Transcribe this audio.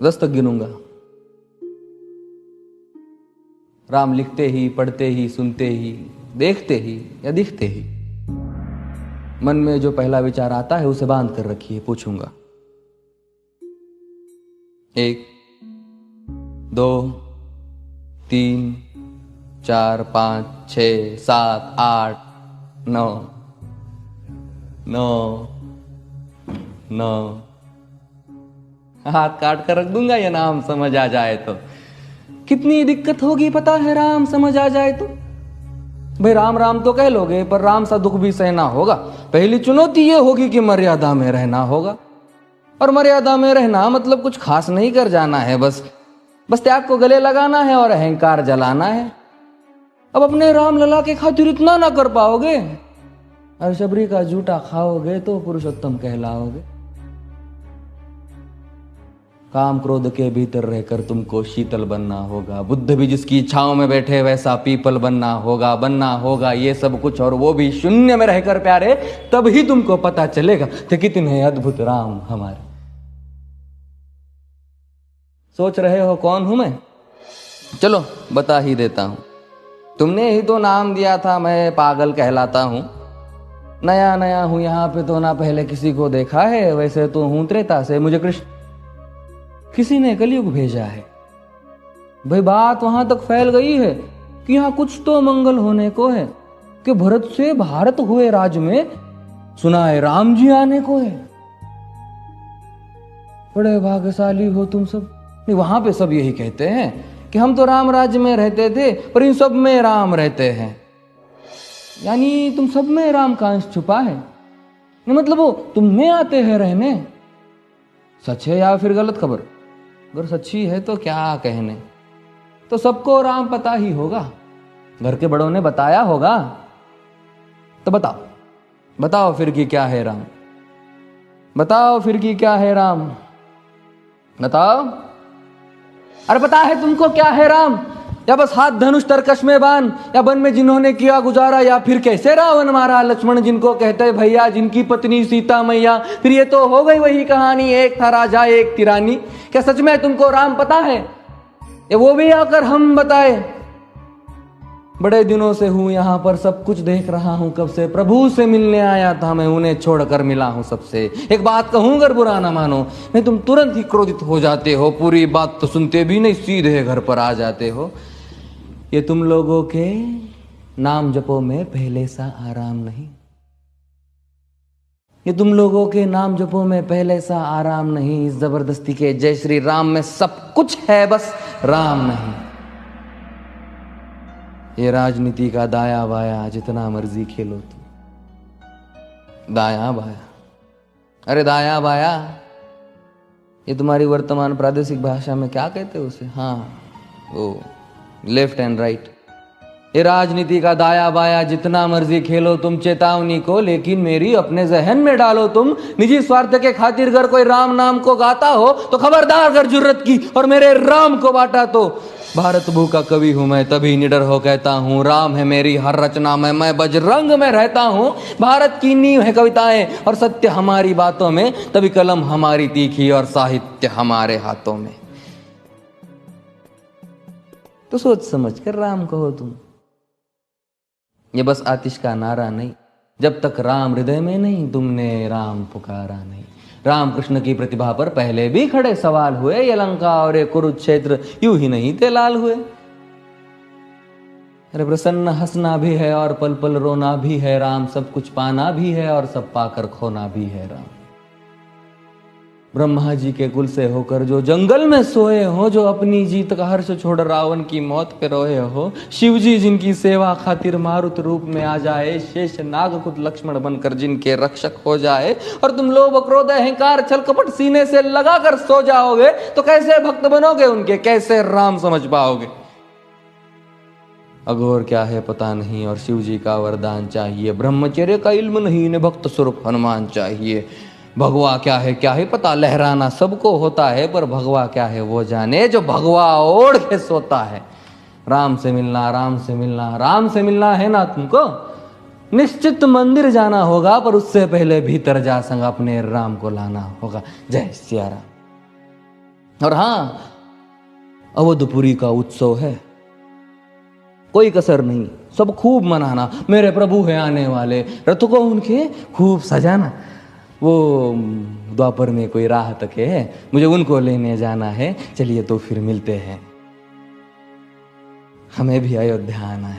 10 तक गिनूंगा। राम लिखते ही, पढ़ते ही, सुनते ही, देखते ही या दिखते ही मन में जो पहला विचार आता है उसे बांध कर रखिए। पूछूंगा 1 2 3 4 5 6 7 8 9 9 9। हाथ काट कर रख दूंगा ये नाम समझ आ जाए तो। कितनी दिक्कत होगी पता है राम समझ आ जाए तो। भाई राम राम तो कह लोगे पर राम सा दुख भी सहना होगा। पहली चुनौती ये होगी कि मर्यादा में रहना होगा। और मर्यादा में रहना मतलब कुछ खास नहीं कर जाना है, बस त्याग को गले लगाना है और अहंकार जलाना है। अब अपने राम लला के खातिर इतना ना कर पाओगे और शबरी का जूठा खाओगे तो पुरुषोत्तम कहलाओगे। काम क्रोध के भीतर रहकर तुमको शीतल बनना होगा। बुद्ध भी जिसकी इच्छाओं में बैठे वैसा पीपल बनना होगा ये सब कुछ, और वो भी शून्य में रहकर प्यारे। तब ही तुमको पता चलेगा कि कितने अद्भुत राम हमारे। सोच रहे हो कौन हूं मैं? चलो बता ही देता हूं। तुमने ही तो नाम दिया था मैं पागल कहलाता हूं। नया नया हूं यहां पे तो ना पहले किसी को देखा है। वैसे तो हूं त्रेता से, मुझे कृष्ण किसी ने कलयुग भेजा है। भाई बात वहां तक फैल गई है कि यहां कुछ तो मंगल होने को है कि भरत से भारत हुए राज में सुना है राम जी आने को है। बड़े भाग्यशाली हो तुम सब। नहीं, वहां पे सब यही कहते हैं कि हम तो राम राज्य में रहते थे पर इन सब में राम रहते हैं। यानी तुम सब में राम का अंश छुपा है। मतलब वो तुम में आते हैं रहने। सच है या फिर गलत खबर? अगर सच्ची है तो क्या कहने। तो सबको राम पता ही होगा, घर के बड़ों ने बताया होगा। तो बताओ फिर कि क्या है राम। बताओ फिर कि क्या है राम। बताओ। अरे पता है तुमको क्या है राम? या बस हाथ धनुष तरकश में बांध, या वन में जिन्होंने किया गुजारा, या फिर कैसे रावण मारा लक्ष्मण जिनको कहते भैया, जिनकी पत्नी सीता मैया। फिर ये तो हो गई वही कहानी, एक था राजा एक थी रानी। क्या सच में तुमको राम पता है? या वो भी आकर हम बताए? बड़े दिनों से हूं यहां पर, सब कुछ देख रहा हूं कब से। प्रभु से मिलने आया था मैं, उन्हें छोड़कर मिला हूं सबसे। एक बात कहूं अगर बुरा ना मानो, मैं तुम तुरंत ही क्रोधित हो जाते हो। पूरी बात तो सुनते भी नहीं, सीधे घर पर आ जाते हो। ये तुम लोगों के नाम जपो में पहले सा आराम नहीं। ये तुम लोगों के नाम जपो में पहले सा आराम नहीं। इस जबरदस्ती के जय श्री राम में सब कुछ है, बस राम नहीं। ये राजनीति का दाया बाया जितना मर्जी खेलो तुम। दाया बाया, अरे दाया बाया, ये तुम्हारी वर्तमान प्रादेशिक भाषा में क्या कहते हो उसे? हाँ, वो लेफ्ट एंड राइट। ये राजनीति का दाया बाया जितना मर्जी खेलो तुम चेतावनी को, लेकिन मेरी अपने जहन में डालो तुम। निजी स्वार्थ के खातिर अगर कोई राम नाम को गाता हो तो खबरदार अगर जुर्रत की और मेरे राम को बांटा तो। भारत भू का कवि हूं मैं, तभी निडर हो कहता हूं राम है मेरी हर रचना में। मैं बजरंग में रहता हूं, भारत की नींव है कविताएं और सत्य हमारी बातों में। तभी कलम हमारी तीखी और साहित्य हमारे हाथों में। तो सोच समझ कर राम कहो तुम। ये बस आतिश का नारा नहीं, जब तक राम हृदय में नहीं तुमने राम पुकारा नहीं। राम कृष्ण की प्रतिभा पर पहले भी खड़े सवाल हुए। ये लंका और ये कुरुक्षेत्र यूं ही नहीं थे लाल हुए। अरे प्रसन्न हंसना भी है और पल पल रोना भी है राम। सब कुछ पाना भी है और सब पाकर खोना भी है राम। ब्रह्मा जी के कुल से होकर जो जंगल में सोए हो, जो अपनी जीत का हर्ष छोड़ रावण की मौत पे रोए हो। शिव जी जिनकी सेवा खातिर मारुत रूप में आ जाए। शेष नाग खुद लक्ष्मण बनकर जिनके रक्षक हो जाए। और तुम लोभ क्रोध अहंकार छल कपट सीने से लगाकर सो जाओगे तो कैसे भक्त बनोगे उनके, कैसे राम समझ पाओगे? अघोर क्या है पता नहीं और शिव जी का वरदान चाहिए। ब्रह्मचर्य का इल्म नहीं, इन्हें भक्त स्वरूप हनुमान चाहिए। भगवा क्या है पता, लहराना सबको होता है पर भगवा क्या है वो जाने जो भगवा ओढ़ के सोता है। राम से मिलना, राम से मिलना, राम से मिलना है ना तुमको? निश्चित मंदिर जाना होगा पर उससे पहले भीतर जा संग अपने राम को लाना होगा। जय सिया राम। और हाँ, अवधपुरी का उत्सव है, कोई कसर नहीं, सब खूब मनाना। मेरे प्रभु है आने वाले, रथ को उनके खूब सजाना। वो द्वापर में कोई राह तक है, मुझे उनको लेने जाना है। चलिए तो फिर मिलते हैं, हमें भी अयोध्या आना है।